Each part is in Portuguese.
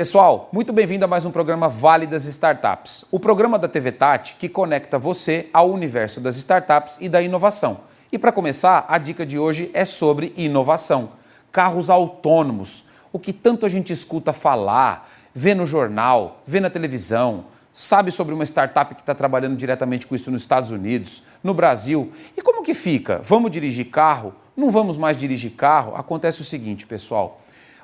Pessoal, muito bem-vindo a mais um programa Vale das Startups, o programa da TV Tati que conecta você ao universo das startups e da inovação. E para começar, a dica de hoje é sobre inovação. Carros autônomos, o que tanto a gente escuta falar, vê no jornal, vê na televisão, sabe sobre uma startup que está trabalhando diretamente com isso nos Estados Unidos, no Brasil. E como que fica? Vamos dirigir carro? Não vamos mais dirigir carro? Acontece o seguinte, pessoal.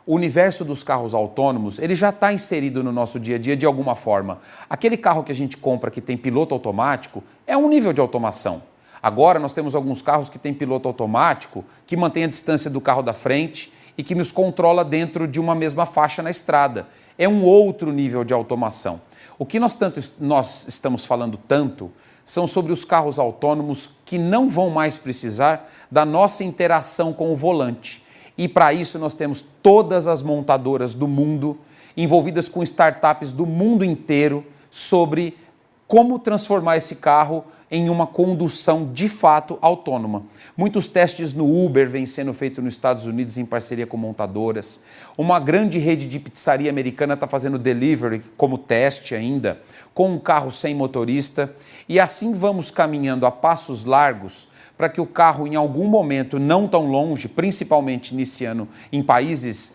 O universo dos carros autônomos, ele já está inserido no nosso dia a dia de alguma forma. Aquele carro que a gente compra que tem piloto automático é um nível de automação. Agora nós temos alguns carros que têm piloto automático que mantém a distância do carro da frente e que nos controla dentro de uma mesma faixa na estrada. É um outro nível de automação. O que nós estamos falando tanto são sobre os carros autônomos que não vão mais precisar da nossa interação com o volante. E para isso nós temos todas as montadoras do mundo envolvidas com startups do mundo inteiro sobre como transformar esse carro em uma condução de fato autônoma. Muitos testes no Uber vêm sendo feitos nos Estados Unidos em parceria com montadoras. Uma grande rede de pizzaria americana está fazendo delivery como teste ainda, com um carro sem motorista. E assim vamos caminhando a passos largos para que o carro, em algum momento não tão longe, principalmente iniciando em países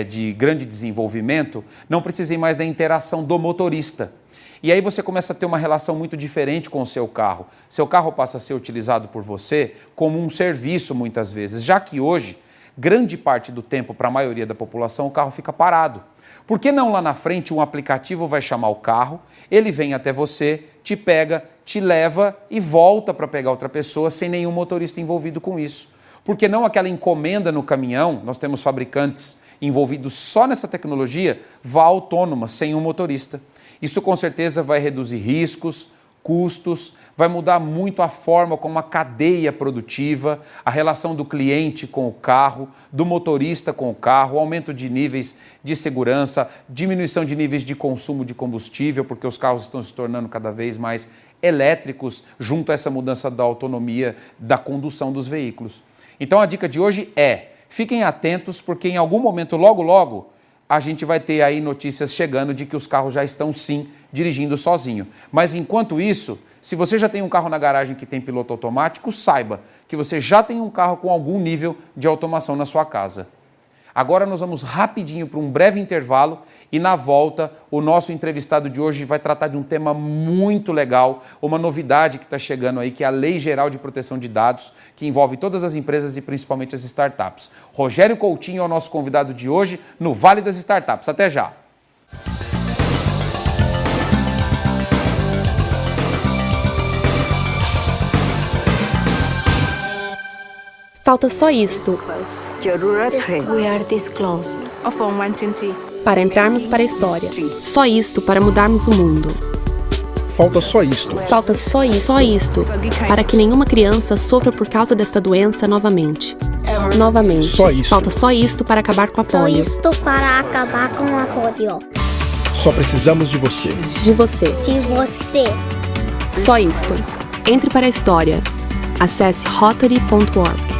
de grande desenvolvimento, não precisem mais da interação do motorista. E aí você começa a ter uma relação muito diferente com o seu carro. Seu carro passa a ser utilizado por você como um serviço muitas vezes, já que hoje, grande parte do tempo, para a maioria da população, o carro fica parado. Por que não lá na frente um aplicativo vai chamar o carro, ele vem até você, te pega, te leva e volta para pegar outra pessoa sem nenhum motorista envolvido com isso? Por que não aquela encomenda no caminhão, nós temos fabricantes envolvidos só nessa tecnologia, vá autônoma, sem um motorista? Isso com certeza vai reduzir riscos, custos, vai mudar muito a forma como a cadeia produtiva, a relação do cliente com o carro, do motorista com o carro, aumento de níveis de segurança, diminuição de níveis de consumo de combustível, porque os carros estão se tornando cada vez mais elétricos junto a essa mudança da autonomia da condução dos veículos. Então a dica de hoje é, fiquem atentos porque em algum momento, logo, a gente vai ter aí notícias chegando de que os carros já estão sim dirigindo sozinho. Mas enquanto isso, se você já tem um carro na garagem que tem piloto automático, saiba que você já tem um carro com algum nível de automação na sua casa. Agora nós vamos rapidinho para um breve intervalo e na volta o nosso entrevistado de hoje vai tratar de um tema muito legal, uma novidade que está chegando aí, que é a Lei Geral de Proteção de Dados, que envolve todas as empresas e principalmente as startups. Rogério Coutinho é o nosso convidado de hoje no Vale das Startups. Até já! Falta só isto We are this close. para entrarmos para a história. Só isto para mudarmos o mundo. Falta só isto. Falta só isto para que nenhuma criança sofra por causa desta doença novamente. Só isto. Falta só isto para acabar com a Só polio. isto para acabar com a polio. Só precisamos de você. De você. De você. Só isto. Entre para a história. Acesse rotary.org.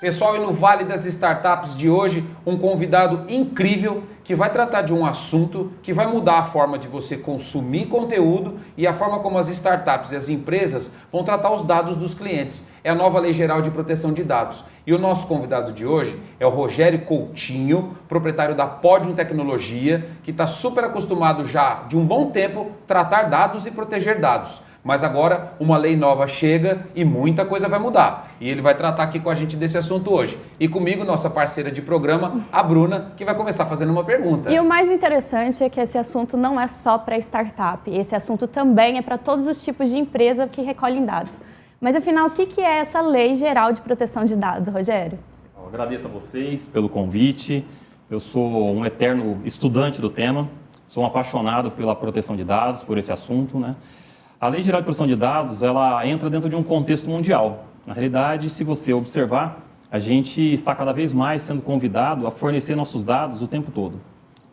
Pessoal, e no Vale das Startups de hoje, um convidado incrível que vai tratar de um assunto que vai mudar a forma de você consumir conteúdo e a forma como as startups e as empresas vão tratar os dados dos clientes. É a nova Lei Geral de Proteção de Dados. E o nosso convidado de hoje é o Rogério Coutinho, proprietário da Podium Tecnologia, que está super acostumado já de um bom tempo a tratar dados e proteger dados. Mas agora uma lei nova chega e muita coisa vai mudar. E ele vai tratar aqui com a gente desse assunto hoje. E comigo, nossa parceira de programa, a Bruna, que vai começar fazendo uma pergunta. E o mais interessante é que esse assunto não é só para startup. Esse assunto também é para todos os tipos de empresa que recolhem dados. Mas afinal, o que é essa Lei Geral de Proteção de Dados, Rogério? Eu agradeço a vocês pelo convite. Eu sou um eterno estudante do tema. Sou um apaixonado pela proteção de dados, por esse assunto, né? A Lei Geral de Proteção de Dados, ela entra dentro de um contexto mundial. Na realidade, se você observar, a gente está cada vez mais sendo convidado a fornecer nossos dados o tempo todo.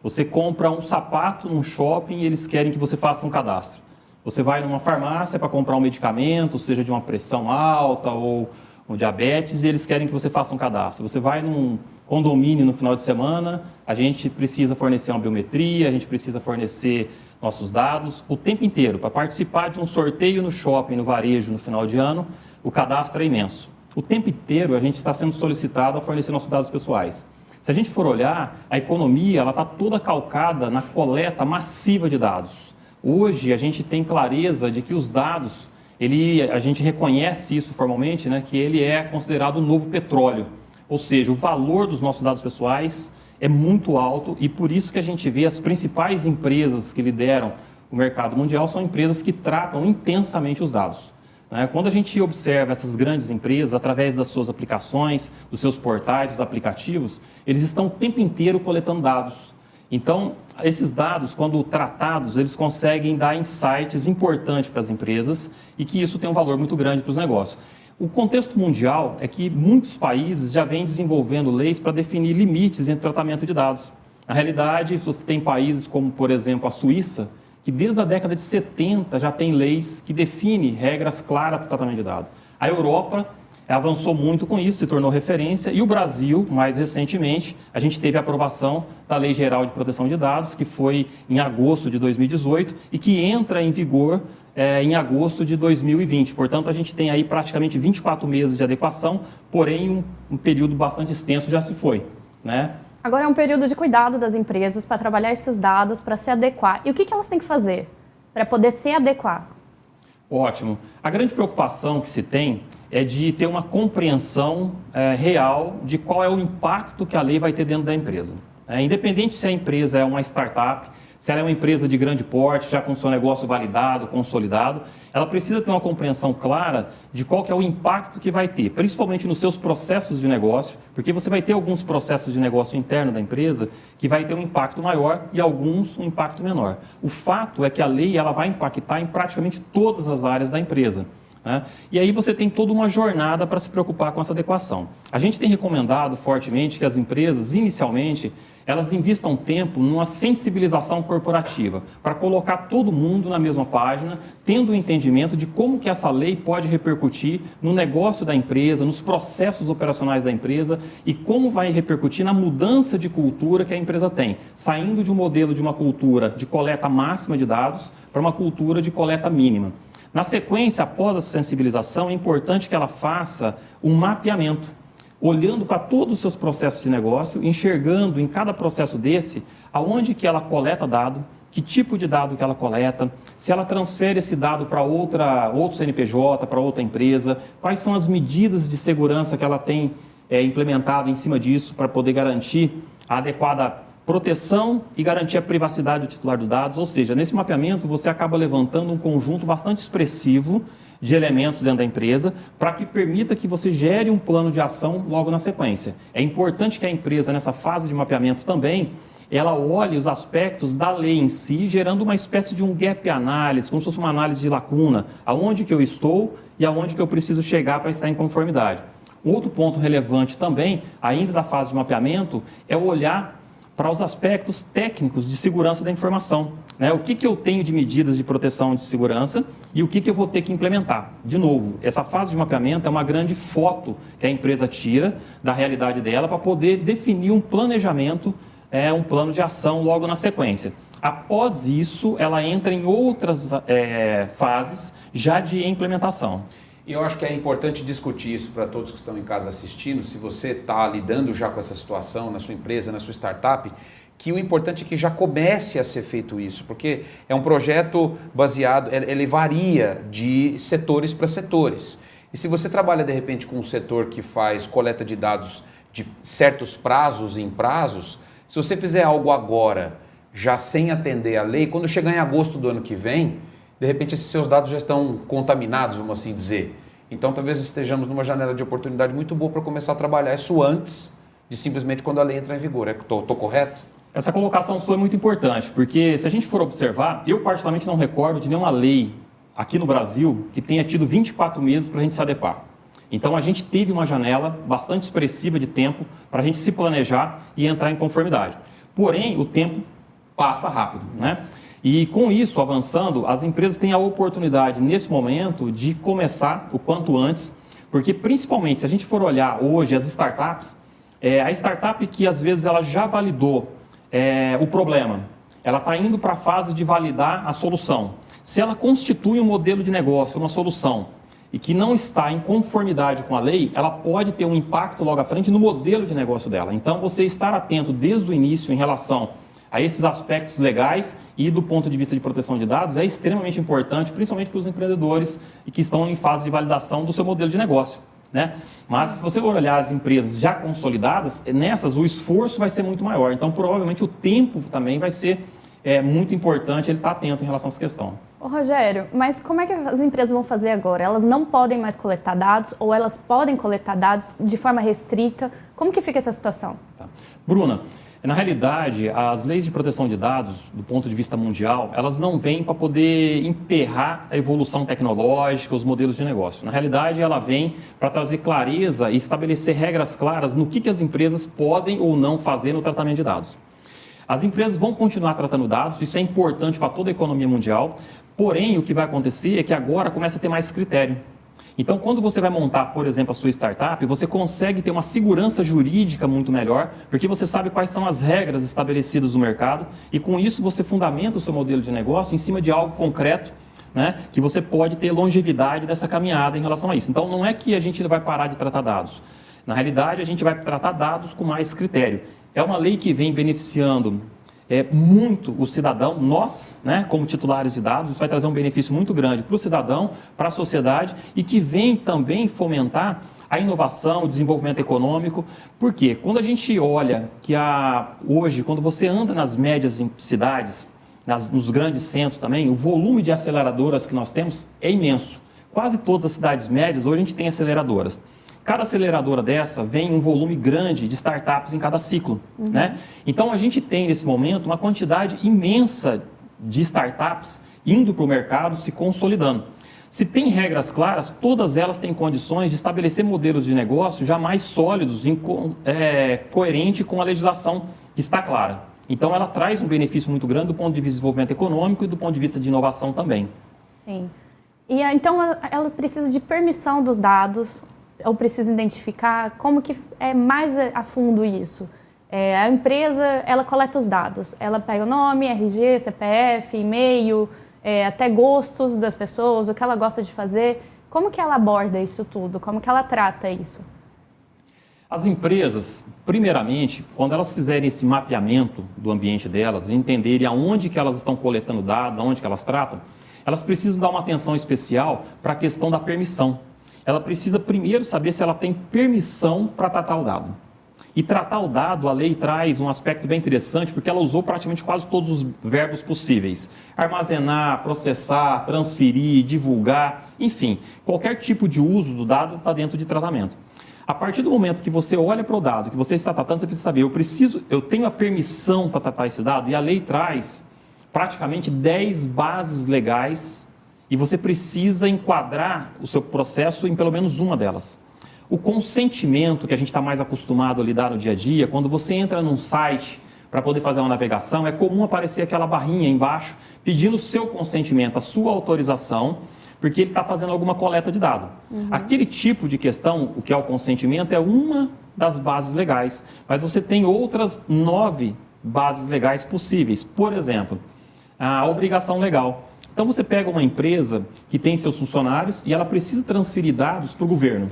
Você compra um sapato num shopping e eles querem que você faça um cadastro. Você vai numa farmácia para comprar um medicamento, seja de uma pressão alta ou um diabetes, e eles querem que você faça um cadastro. Você vai num condomínio no final de semana, a gente precisa fornecer uma biometria, a gente precisa fornecer nossos dados o tempo inteiro. Para participar de um sorteio no shopping, no varejo, no final de ano, o cadastro é imenso. O tempo inteiro a gente está sendo solicitado a fornecer nossos dados pessoais. Se a gente for olhar, a economia está toda calcada na coleta massiva de dados. Hoje a gente tem clareza de que os dados, a gente reconhece isso formalmente, né, que ele é considerado o novo petróleo. Ou seja, o valor dos nossos dados pessoais é muito alto e por isso que a gente vê as principais empresas que lideram o mercado mundial são empresas que tratam intensamente os dados. Quando a gente observa essas grandes empresas, através das suas aplicações, dos seus portais, dos aplicativos, eles estão o tempo inteiro coletando dados. Então, esses dados, quando tratados, eles conseguem dar insights importantes para as empresas e que isso tem um valor muito grande para os negócios. O contexto mundial é que muitos países já vêm desenvolvendo leis para definir limites entre tratamento de dados. Na realidade, você tem países como, por exemplo, a Suíça, que desde a década de 70 já tem leis que definem regras claras para o tratamento de dados. A Europa avançou muito com isso, se tornou referência, e o Brasil, mais recentemente, a gente teve a aprovação da Lei Geral de Proteção de Dados, que foi em agosto de 2018 e que entra em vigor em agosto de 2020. Portanto, a gente tem aí praticamente 24 meses de adequação, porém um período bastante extenso já se foi, né? Agora é um período de cuidado das empresas para trabalhar esses dados, para se adequar. E o que elas têm que fazer para poder se adequar? Ótimo. A grande preocupação que se tem é de ter uma compreensão real de qual é o impacto que a lei vai ter dentro da empresa. Independente se a empresa é uma startup, se ela é uma empresa de grande porte, já com seu negócio validado, consolidado, ela precisa ter uma compreensão clara de qual que é o impacto que vai ter, principalmente nos seus processos de negócio, porque você vai ter alguns processos de negócio interno da empresa que vai ter um impacto maior e alguns um impacto menor. O fato é que a lei ela vai impactar em praticamente todas as áreas da empresa. E aí você tem toda uma jornada para se preocupar com essa adequação. A gente tem recomendado fortemente que as empresas, inicialmente, elas investam tempo numa sensibilização corporativa, para colocar todo mundo na mesma página, tendo o entendimento de como que essa lei pode repercutir no negócio da empresa, nos processos operacionais da empresa e como vai repercutir na mudança de cultura que a empresa tem, saindo de um modelo de uma cultura de coleta máxima de dados para uma cultura de coleta mínima. Na sequência, após a sensibilização, é importante que ela faça um mapeamento, olhando para todos os seus processos de negócio, enxergando em cada processo desse, aonde que ela coleta dado, que tipo de dado que ela coleta, se ela transfere esse dado para outro CNPJ, para outra empresa, quais são as medidas de segurança que ela tem implementado em cima disso para poder garantir a adequada proteção e garantir a privacidade do titular dos dados. Ou seja, nesse mapeamento você acaba levantando um conjunto bastante expressivo de elementos dentro da empresa para que permita que você gere um plano de ação logo na sequência. É importante que a empresa, nessa fase de mapeamento também, ela olhe os aspectos da lei em si, gerando uma espécie de um gap análise, como se fosse uma análise de lacuna, aonde que eu estou e aonde que eu preciso chegar para estar em conformidade. Um outro ponto relevante também, ainda da fase de mapeamento, é olhar para os aspectos técnicos de segurança da informação. O que eu tenho de medidas de proteção de segurança e o que eu vou ter que implementar. De novo, essa fase de mapeamento é uma grande foto que a empresa tira da realidade dela para poder definir um planejamento, um plano de ação logo na sequência. Após isso, ela entra em outras fases já de implementação. E eu acho que é importante discutir isso para todos que estão em casa assistindo, se você está lidando já com essa situação na sua empresa, na sua startup, que o importante é que já comece a ser feito isso, porque é um projeto baseado, ele varia de setores para setores. E se você trabalha de repente com um setor que faz coleta de dados de certos prazos em prazos, se você fizer algo agora, já sem atender a lei, quando chegar em agosto do ano que vem, de repente esses seus dados já estão contaminados, vamos assim dizer. Então talvez estejamos numa janela de oportunidade muito boa para começar a trabalhar isso antes de simplesmente quando a lei entrar em vigor. Estou correto? Essa colocação sua é muito importante, porque se a gente for observar, eu particularmente não recordo de nenhuma lei aqui no Brasil que tenha tido 24 meses para a gente se adequar. Então a gente teve uma janela bastante expressiva de tempo para a gente se planejar e entrar em conformidade. Porém, o tempo passa rápido, né? E com isso, avançando, as empresas têm a oportunidade, nesse momento, de começar o quanto antes, porque principalmente, se a gente for olhar hoje as startups, a startup que às vezes ela já validou o problema, ela está indo para a fase de validar a solução. Se ela constitui um modelo de negócio, uma solução, e que não está em conformidade com a lei, ela pode ter um impacto logo à frente no modelo de negócio dela. Então, você estar atento desde o início em relação a esses aspectos legais e do ponto de vista de proteção de dados é extremamente importante, principalmente para os empreendedores e que estão em fase de validação do seu modelo de negócio, né? Mas se você for olhar as empresas já consolidadas, nessas o esforço vai ser muito maior. Então, provavelmente o tempo também vai ser muito importante ele estar atento em relação a essa questão. Ô Rogério, mas como é que as empresas vão fazer agora? Elas não podem mais coletar dados ou elas podem coletar dados de forma restrita? Como que fica essa situação? Tá. Bruna, na realidade, as leis de proteção de dados, do ponto de vista mundial, elas não vêm para poder emperrar a evolução tecnológica, os modelos de negócio. Na realidade, ela vem para trazer clareza e estabelecer regras claras no que as empresas podem ou não fazer no tratamento de dados. As empresas vão continuar tratando dados, isso é importante para toda a economia mundial, porém, o que vai acontecer é que agora começa a ter mais critério. Então, quando você vai montar, por exemplo, a sua startup, você consegue ter uma segurança jurídica muito melhor, porque você sabe quais são as regras estabelecidas no mercado e, com isso, você fundamenta o seu modelo de negócio em cima de algo concreto, né, que você pode ter longevidade dessa caminhada em relação a isso. Então, não é que a gente vai parar de tratar dados. Na realidade, a gente vai tratar dados com mais critério. É uma lei que vem beneficiando muito o cidadão, nós, né, como titulares de dados, isso vai trazer um benefício muito grande para o cidadão, para a sociedade e que vem também fomentar a inovação, o desenvolvimento econômico. Por quê? Quando a gente olha que hoje, quando você anda nas médias cidades, nos grandes centros também, o volume de aceleradoras que nós temos é imenso. Quase todas as cidades médias hoje a gente tem aceleradoras. Cada aceleradora dessa vem um volume grande de startups em cada ciclo, né? Então, a gente tem, nesse momento, uma quantidade imensa de startups indo para o mercado, se consolidando. Se tem regras claras, todas elas têm condições de estabelecer modelos de negócio já mais sólidos, coerente com a legislação que está clara. Então, ela traz um benefício muito grande do ponto de vista de desenvolvimento econômico e do ponto de vista de inovação também. Sim. E então, ela precisa de permissão dos dados, ou precisa identificar como que é mais a fundo isso. A empresa, ela coleta os dados, ela pega o nome, RG, CPF, e-mail, até gostos das pessoas, o que ela gosta de fazer. Como que ela aborda isso tudo? Como que ela trata isso? As empresas, primeiramente, quando elas fizerem esse mapeamento do ambiente delas, entenderem aonde que elas estão coletando dados, aonde que elas tratam, elas precisam dar uma atenção especial para a questão da permissão. Ela precisa primeiro saber se ela tem permissão para tratar o dado. E tratar o dado, a lei traz um aspecto bem interessante, porque ela usou praticamente quase todos os verbos possíveis. Armazenar, processar, transferir, divulgar, enfim, qualquer tipo de uso do dado está dentro de tratamento. A partir do momento que você olha para o dado, que você está tratando, você precisa saber, eu tenho a permissão para tratar esse dado, e a lei traz praticamente 10 bases legais e você precisa enquadrar o seu processo em pelo menos uma delas. O consentimento, que a gente está mais acostumado a lidar no dia a dia, quando você entra num site para poder fazer uma navegação, é comum aparecer aquela barrinha embaixo pedindo o seu consentimento, a sua autorização, porque ele está fazendo alguma coleta de dado. Aquele tipo de questão, o que é o consentimento, é uma das bases legais, mas você tem outras 9 bases legais possíveis. Por exemplo, a obrigação legal. Então, você pega uma empresa que tem seus funcionários e ela precisa transferir dados para o governo.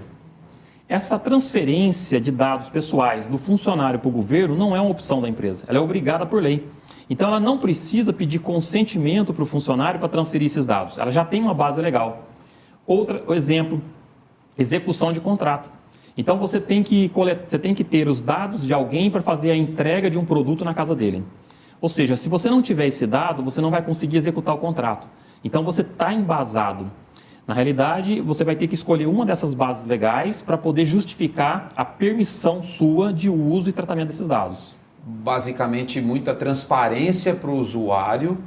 Essa transferência de dados pessoais do funcionário para o governo não é uma opção da empresa, ela é obrigada por lei. Então, ela não precisa pedir consentimento para o funcionário para transferir esses dados, ela já tem uma base legal. Outro exemplo, execução de contrato. Então, você tem que ter os dados de alguém para fazer a entrega de um produto na casa dele. Ou seja, se você não tiver esse dado, você não vai conseguir executar o contrato. Então, você está embasado. Na realidade, você vai ter que escolher uma dessas bases legais para poder justificar a permissão sua de uso e tratamento desses dados. Basicamente, muita transparência para o usuário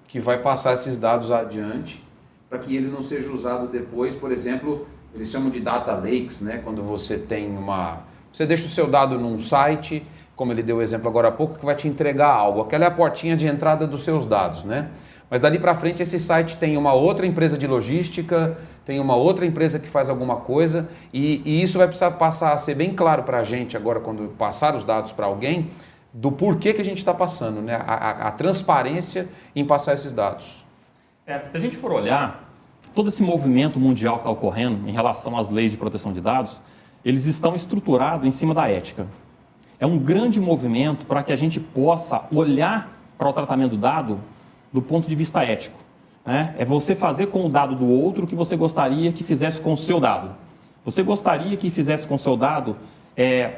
que vai passar esses dados adiante para que ele não seja usado depois. Por exemplo, eles chamam de data lakes, né? Quando você tem você deixa o seu dado num site, como ele deu o exemplo agora há pouco, que vai te entregar algo. Aquela é a portinha de entrada dos seus dados, né? Mas dali para frente esse site tem uma outra empresa de logística, tem uma outra empresa que faz alguma coisa e isso vai precisar passar a ser bem claro para a gente agora quando passar os dados para alguém do porquê que a gente está passando, né? A transparência em passar esses dados. Se a gente for olhar, todo esse movimento mundial que está ocorrendo em relação às leis de proteção de dados, eles estão estruturados em cima da ética. É um grande movimento para que a gente possa olhar para o tratamento do dado do ponto de vista ético. Né? É você fazer com o dado do outro o que você gostaria que fizesse com o seu dado. Você gostaria que fizesse com o seu dado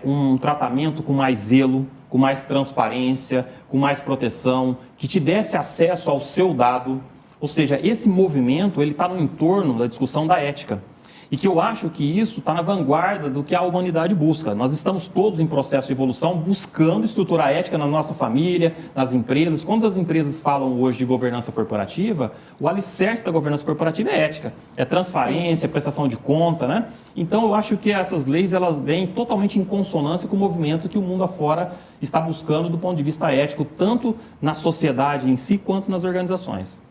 um tratamento com mais zelo, com mais transparência, com mais proteção, que te desse acesso ao seu dado. Ou seja, esse movimento ele está no entorno da discussão da ética. E que eu acho que isso está na vanguarda do que a humanidade busca. Nós estamos todos em processo de evolução, buscando estruturar a ética na nossa família, nas empresas. Quando as empresas falam hoje de governança corporativa, o alicerce da governança corporativa é ética. É transparência, é prestação de conta, né? Então eu acho que essas leis elas vêm totalmente em consonância com o movimento que o mundo afora está buscando do ponto de vista ético, tanto na sociedade em si, quanto nas organizações.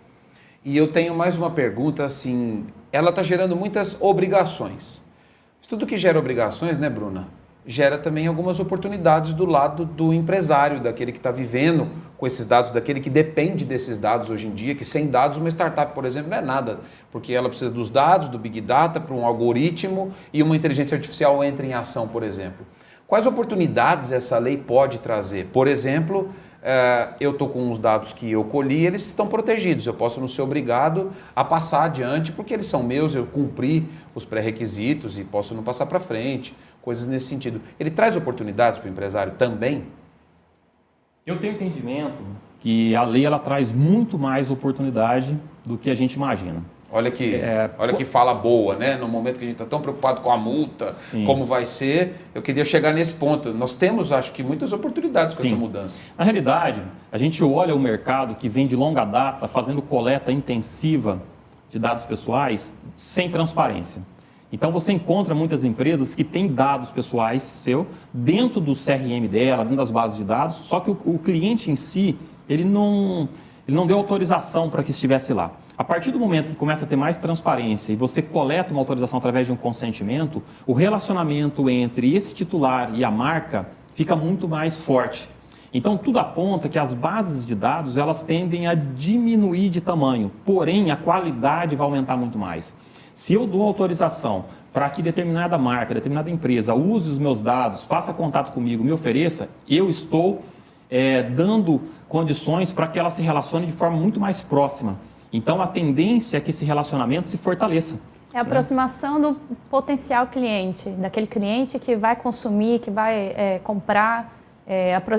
E eu tenho mais uma pergunta, assim, ela está gerando muitas obrigações. Mas tudo que gera obrigações, né, Bruna? Gera também algumas oportunidades do lado do empresário, daquele que está vivendo com esses dados, daquele que depende desses dados hoje em dia, que sem dados uma startup, por exemplo, não é nada, porque ela precisa dos dados, do Big Data, para um algoritmo e uma inteligência artificial entra em ação, por exemplo. Quais oportunidades essa lei pode trazer? Por exemplo, eu estou com os dados que eu colhi, eles estão protegidos, eu posso não ser obrigado a passar adiante porque eles são meus, eu cumpri os pré-requisitos e posso não passar para frente, coisas nesse sentido. Ele traz oportunidades para o empresário também? Eu tenho entendimento que a lei ela traz muito mais oportunidade do que a gente imagina. Olha que fala boa, né? No momento que a gente está tão preocupado com a multa, sim, como vai ser, eu queria chegar nesse ponto. Nós temos, acho que, muitas oportunidades com sim, essa mudança. Na realidade, a gente olha o mercado que vem de longa data fazendo coleta intensiva de dados pessoais sem transparência. Então você encontra muitas empresas que têm dados pessoais seu dentro do CRM dela, dentro das bases de dados, só que o cliente em si, ele não deu autorização para que estivesse lá. A partir do momento que começa a ter mais transparência e você coleta uma autorização através de um consentimento, o relacionamento entre esse titular e a marca fica muito mais forte. Então, tudo aponta que as bases de dados elas tendem a diminuir de tamanho, porém, a qualidade vai aumentar muito mais. Se eu dou autorização para que determinada marca, determinada empresa use os meus dados, faça contato comigo, me ofereça, eu estou dando condições para que ela se relacione de forma muito mais próxima. Então, a tendência é que esse relacionamento se fortaleça. É a aproximação do potencial cliente, daquele cliente que vai consumir, que vai comprar,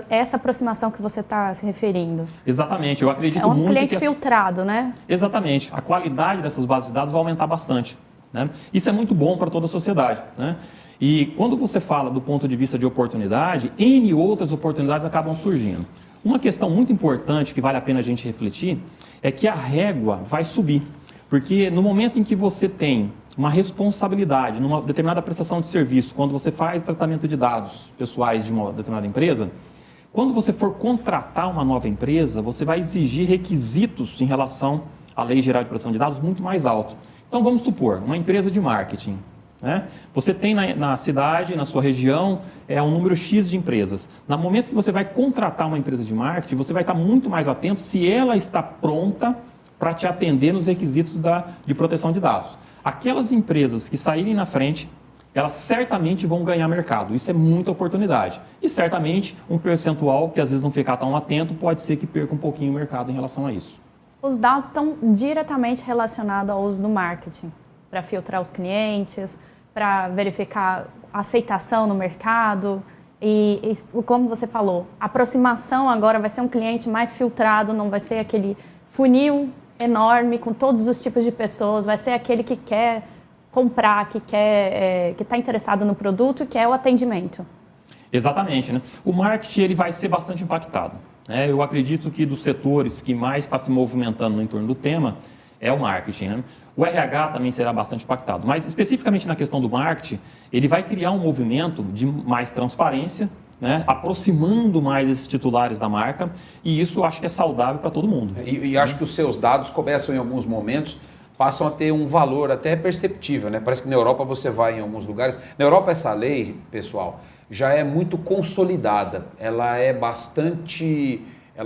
essa aproximação que você está se referindo. Exatamente, eu acredito muito que... É um cliente filtrado, né? Exatamente, a qualidade dessas bases de dados vai aumentar bastante. Né? Isso é muito bom para toda a sociedade. Né? E quando você fala do ponto de vista de oportunidade, N outras oportunidades acabam surgindo. Uma questão muito importante que vale a pena a gente refletir é que a régua vai subir, porque no momento em que você tem uma responsabilidade numa determinada prestação de serviço, quando você faz tratamento de dados pessoais de uma determinada empresa, quando você for contratar uma nova empresa, você vai exigir requisitos em relação à Lei Geral de Proteção de Dados muito mais alto. Então vamos supor, uma empresa de marketing, né? Você tem na cidade, na sua região, um número X de empresas. No momento que você vai contratar uma empresa de marketing, você vai estar muito mais atento se ela está pronta para te atender nos requisitos de proteção de dados. Aquelas empresas que saírem na frente, elas certamente vão ganhar mercado. Isso é muita oportunidade. E certamente um percentual que às vezes não ficar tão atento pode ser que perca um pouquinho o mercado em relação a isso. Os dados estão diretamente relacionados ao uso do marketing, para filtrar os clientes, para verificar a aceitação no mercado e, como você falou, a aproximação agora vai ser um cliente mais filtrado, não vai ser aquele funil enorme com todos os tipos de pessoas, vai ser aquele que quer comprar, que está interessado no produto e quer o atendimento. Exatamente, né? O marketing ele vai ser bastante impactado. Né? Eu acredito que dos setores que mais está se movimentando no entorno do tema é o marketing, né? O RH também será bastante impactado, mas especificamente na questão do marketing, ele vai criar um movimento de mais transparência né, aproximando mais esses titulares da marca, e isso eu acho que é saudável para todo mundo. E acho que os seus dados começam em alguns momentos, passam a ter um valor até perceptível, né? Parece que na Europa você vai em alguns lugares. Na Europa essa lei, pessoal, já é muito consolidada. Ela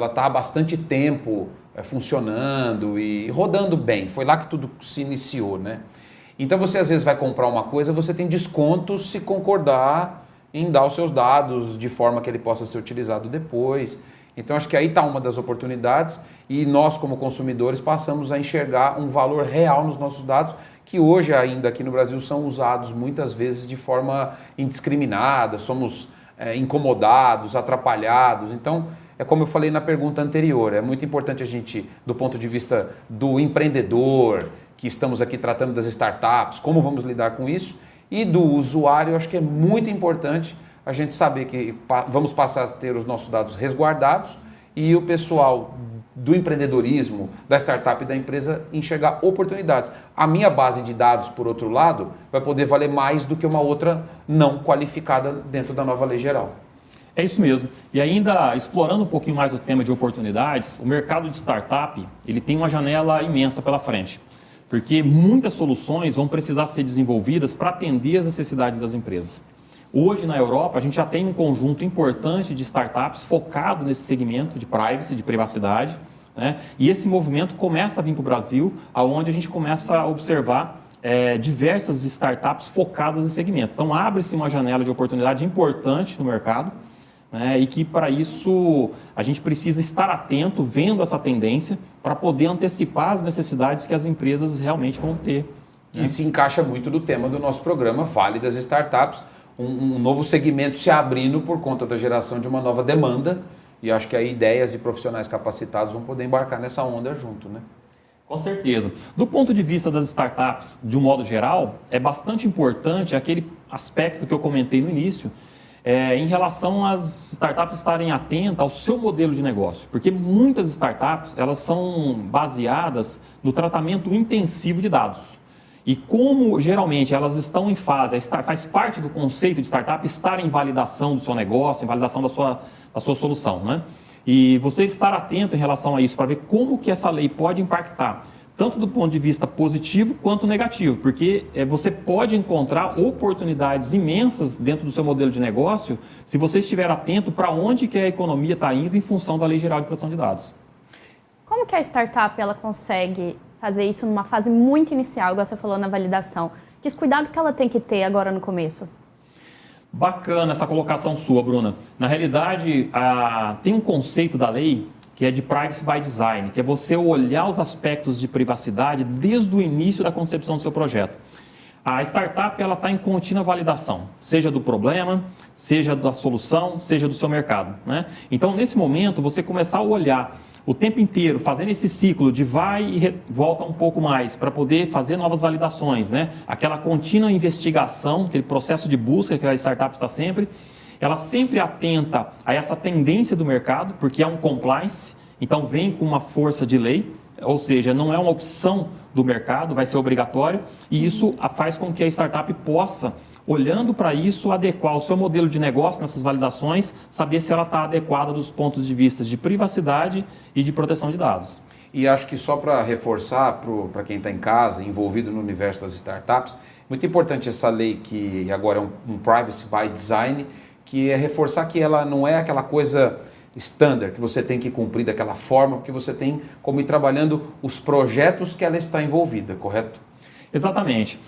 está há bastante tempo funcionando e rodando bem. Foi lá que tudo se iniciou, né? Então você às vezes vai comprar uma coisa, você tem descontos se concordar em dar os seus dados de forma que ele possa ser utilizado depois. Então acho que aí está uma das oportunidades e nós como consumidores passamos a enxergar um valor real nos nossos dados que hoje ainda aqui no Brasil são usados muitas vezes de forma indiscriminada, somos incomodados, atrapalhados. Então é como eu falei na pergunta anterior, é muito importante a gente, do ponto de vista do empreendedor, que estamos aqui tratando das startups, como vamos lidar com isso, e do usuário, acho que é muito importante a gente saber que vamos passar a ter os nossos dados resguardados e o pessoal do empreendedorismo, da startup e da empresa enxergar oportunidades. A minha base de dados, por outro lado, vai poder valer mais do que uma outra não qualificada dentro da nova lei geral. É isso mesmo. E ainda explorando um pouquinho mais o tema de oportunidades, o mercado de startup ele tem uma janela imensa pela frente, porque muitas soluções vão precisar ser desenvolvidas para atender as necessidades das empresas. Hoje, na Europa, a gente já tem um conjunto importante de startups focado nesse segmento de privacy, de privacidade, né? E esse movimento começa a vir para o Brasil, onde a gente começa a observar diversas startups focadas nesse segmento. Então, abre-se uma janela de oportunidade importante no mercado, né? E que, para isso, a gente precisa estar atento, vendo essa tendência, para poder antecipar as necessidades que as empresas realmente vão ter. E se encaixa muito do tema do nosso programa, Vale das Startups, um novo segmento se abrindo por conta da geração de uma nova demanda e acho que aí ideias e profissionais capacitados vão poder embarcar nessa onda junto, né? Com certeza. Do ponto de vista das startups, de um modo geral, é bastante importante aquele aspecto que eu comentei no início, em relação às startups estarem atentas ao seu modelo de negócio, porque muitas startups elas são baseadas no tratamento intensivo de dados. E como geralmente elas estão em fase, faz parte do conceito de startup estar em validação do seu negócio, em validação da sua solução, né? E você estar atento em relação a isso para ver como que essa lei pode impactar, tanto do ponto de vista positivo quanto negativo, porque você pode encontrar oportunidades imensas dentro do seu modelo de negócio se você estiver atento para onde que a economia está indo em função da Lei Geral de Proteção de Dados. Como que a startup ela consegue fazer isso numa fase muito inicial, igual você falou na validação? Que cuidado que ela tem que ter agora no começo? Bacana essa colocação sua, Bruna. Na realidade, tem um conceito da lei que é de Privacy by Design, que é você olhar os aspectos de privacidade desde o início da concepção do seu projeto. A startup ela está em contínua validação, seja do problema, seja da solução, seja do seu mercado, né? Então, nesse momento, você começar a olhar o tempo inteiro, fazendo esse ciclo de vai e volta um pouco mais para poder fazer novas validações, né? Aquela contínua investigação, aquele processo de busca que a startup está sempre, ela sempre atenta a essa tendência do mercado, porque é um compliance, então vem com uma força de lei, ou seja, não é uma opção do mercado, vai ser obrigatório, e isso faz com que a startup possa, olhando para isso, adequar o seu modelo de negócio nessas validações, saber se ela está adequada dos pontos de vista de privacidade e de proteção de dados. E acho que só para reforçar para quem está em casa, envolvido no universo das startups, muito importante essa lei que agora é um Privacy by Design, que é reforçar que ela não é aquela coisa standard, que você tem que cumprir daquela forma, porque você tem como ir trabalhando os projetos que ela está envolvida, correto? Exatamente.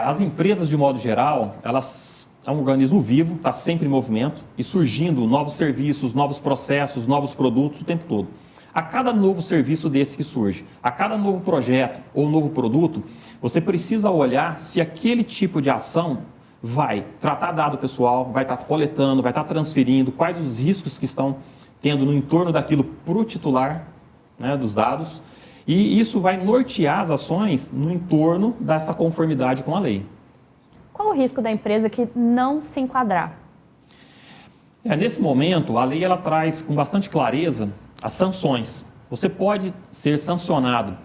As empresas, de modo geral, elas é um organismo vivo, está sempre em movimento e surgindo novos serviços, novos processos, novos produtos o tempo todo. A cada novo serviço desse que surge, a cada novo projeto ou novo produto, você precisa olhar se aquele tipo de ação vai tratar dado pessoal, vai estar coletando, vai estar transferindo, quais os riscos que estão tendo no entorno daquilo para o titular, né, dos dados. E isso vai nortear as ações no entorno dessa conformidade com a lei. Qual o risco da empresa que não se enquadrar? Nesse momento, a lei ela traz com bastante clareza as sanções. Você pode ser sancionado,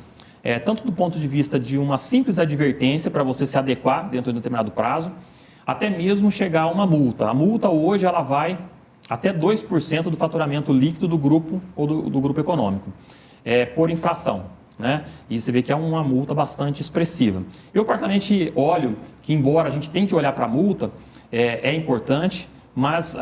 tanto do ponto de vista de uma simples advertência para você se adequar dentro de um determinado prazo, até mesmo chegar a uma multa. A multa hoje ela vai até 2% do faturamento líquido do grupo ou do grupo econômico, por infração. Né? E você vê que é uma multa bastante expressiva. Eu, particularmente, olho que, embora a gente tenha que olhar para a multa, é importante, mas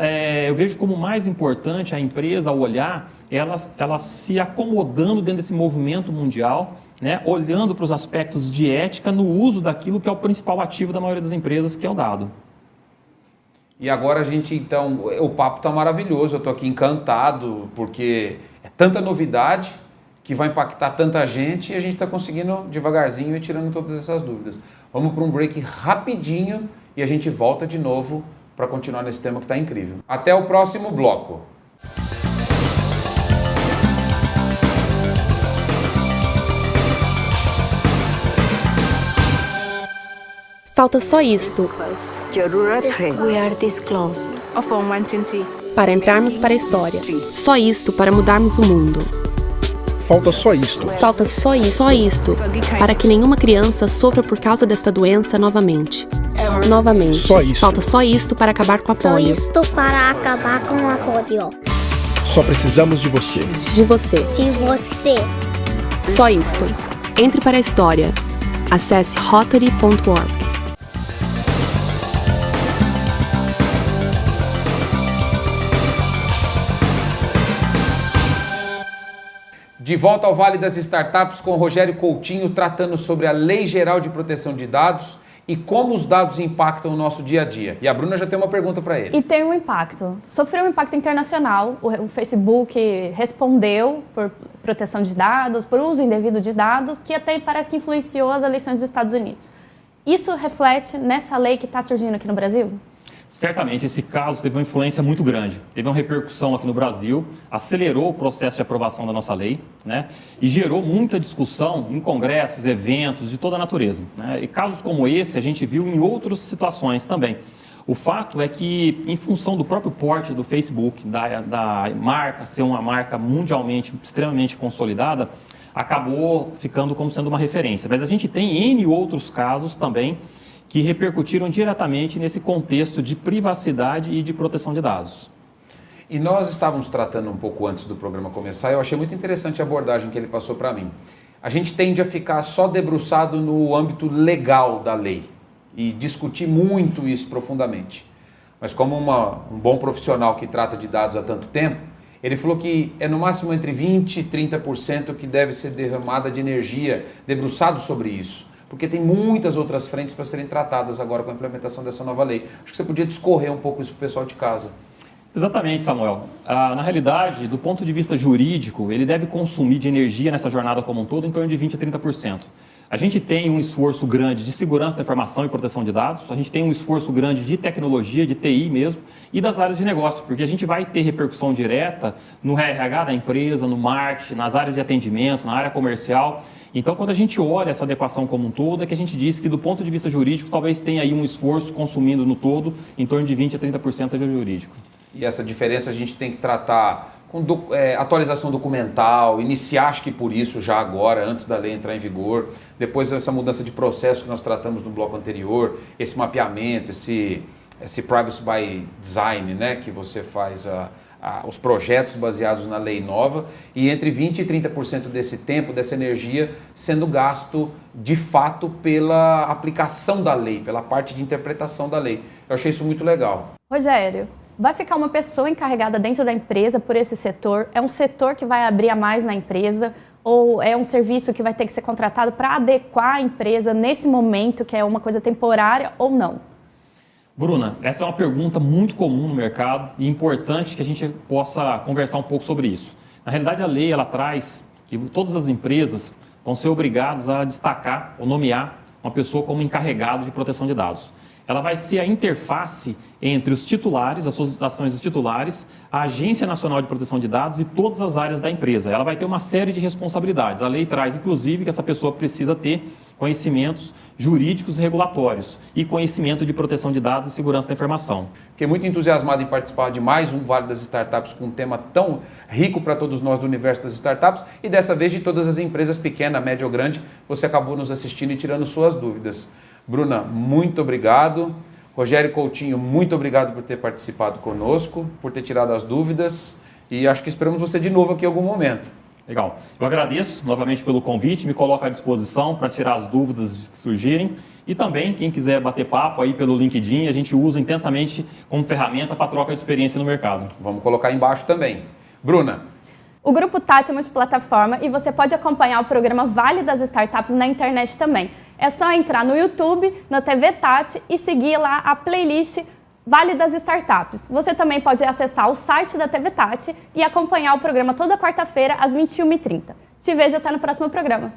eu vejo como mais importante a empresa, ao olhar, ela se acomodando dentro desse movimento mundial, né? Olhando para os aspectos de ética no uso daquilo que é o principal ativo da maioria das empresas, que é o dado. E agora a gente, então, o papo está maravilhoso, eu estou aqui encantado, porque é tanta novidade que vai impactar tanta gente e a gente está conseguindo devagarzinho e tirando todas essas dúvidas. Vamos para um break rapidinho e a gente volta de novo para continuar nesse tema que está incrível. Até o próximo bloco. Falta só isto We are this close. para entrarmos para a história. Só isto para mudarmos o mundo. Falta só isto. Falta só isto para que nenhuma criança sofra por causa desta doença novamente. Só isto. Falta só isto para acabar com a Só polio. isto para acabar com a polio. Só precisamos de você. De você. De você. Só isto. Entre para a história. Acesse Rotary.org. De volta ao Vale das Startups com Rogério Coutinho, tratando sobre a Lei Geral de Proteção de Dados e como os dados impactam o nosso dia a dia. E a Bruna já tem uma pergunta para ele. E tem um impacto. Sofreu um impacto internacional. O Facebook respondeu por proteção de dados, por uso indevido de dados, que até parece que influenciou as eleições dos Estados Unidos. Isso reflete nessa lei que está surgindo aqui no Brasil? Certamente esse caso teve uma influência muito grande, teve uma repercussão aqui no Brasil, acelerou o processo de aprovação da nossa lei, né, e gerou muita discussão em congressos, eventos de toda a natureza, né, e casos como esse a gente viu em outras situações também. O fato é que, em função do próprio porte do Facebook, da marca ser uma marca mundialmente extremamente consolidada, acabou ficando como sendo uma referência. Mas a gente tem N outros casos também que repercutiram diretamente nesse contexto de privacidade e de proteção de dados. E nós estávamos tratando um pouco antes do programa começar, e eu achei muito interessante a abordagem que ele passou para mim. A gente tende a ficar só debruçado no âmbito legal da lei e discutir muito isso profundamente. Mas como um bom profissional que trata de dados há tanto tempo, ele falou que é no máximo entre 20% e 30% que deve ser derramada de energia debruçado sobre isso. Porque tem muitas outras frentes para serem tratadas agora com a implementação dessa nova lei. Acho que você podia discorrer um pouco isso para o pessoal de casa. Exatamente, Samuel. Na realidade, do ponto de vista jurídico, ele deve consumir de energia nessa jornada como um todo em torno de 20% a 30%. A gente tem um esforço grande de segurança da informação e proteção de dados, a gente tem um esforço grande de tecnologia, de TI mesmo, e das áreas de negócio, porque a gente vai ter repercussão direta no RH da empresa, no marketing, nas áreas de atendimento, na área comercial. Então, quando a gente olha essa adequação como um todo, é que a gente diz que, do ponto de vista jurídico, talvez tenha aí um esforço consumindo no todo, em torno de 20% a 30% seja jurídico. E essa diferença a gente tem que tratar com atualização documental, iniciar, acho que por isso, já agora, antes da lei entrar em vigor, depois essa mudança de processo que nós tratamos no bloco anterior, esse mapeamento, esse privacy by design, né, que você faz os projetos baseados na lei nova, e entre 20% e 30% desse tempo, dessa energia, sendo gasto de fato pela aplicação da lei, pela parte de interpretação da lei. Eu achei isso muito legal. Rogério, vai ficar uma pessoa encarregada dentro da empresa por esse setor? É um setor que vai abrir a mais na empresa? Ou é um serviço que vai ter que ser contratado para adequar a empresa nesse momento, que é uma coisa temporária ou não? Bruna, essa é uma pergunta muito comum no mercado e importante que a gente possa conversar um pouco sobre isso. Na realidade, a lei ela traz que todas as empresas vão ser obrigadas a destacar ou nomear uma pessoa como encarregado de proteção de dados. Ela vai ser a interface entre os titulares, as associações dos titulares, a Agência Nacional de Proteção de Dados e todas as áreas da empresa. Ela vai ter uma série de responsabilidades. A lei traz, inclusive, que essa pessoa precisa ter conhecimentos jurídicos e regulatórios e conhecimento de proteção de dados e segurança da informação. Fiquei muito entusiasmado em participar de mais um Vale das Startups com um tema tão rico para todos nós do universo das startups e dessa vez de todas as empresas pequena, média ou grande, você acabou nos assistindo e tirando suas dúvidas. Bruna, muito obrigado. Rogério Coutinho, muito obrigado por ter participado conosco, por ter tirado as dúvidas e acho que esperamos você de novo aqui em algum momento. Legal. Eu agradeço novamente pelo convite, me coloco à disposição para tirar as dúvidas que surgirem. E também, quem quiser bater papo aí pelo LinkedIn, a gente usa intensamente como ferramenta para troca de experiência no mercado. Vamos colocar embaixo também. Bruna. O Grupo Tati é multiplataforma e você pode acompanhar o programa Vale das Startups na internet também. É só entrar no YouTube, na TV Tati e seguir lá a playlist Vale das Startups. Você também pode acessar o site da TV Tati e acompanhar o programa toda quarta-feira às 21h30. Te vejo até no próximo programa.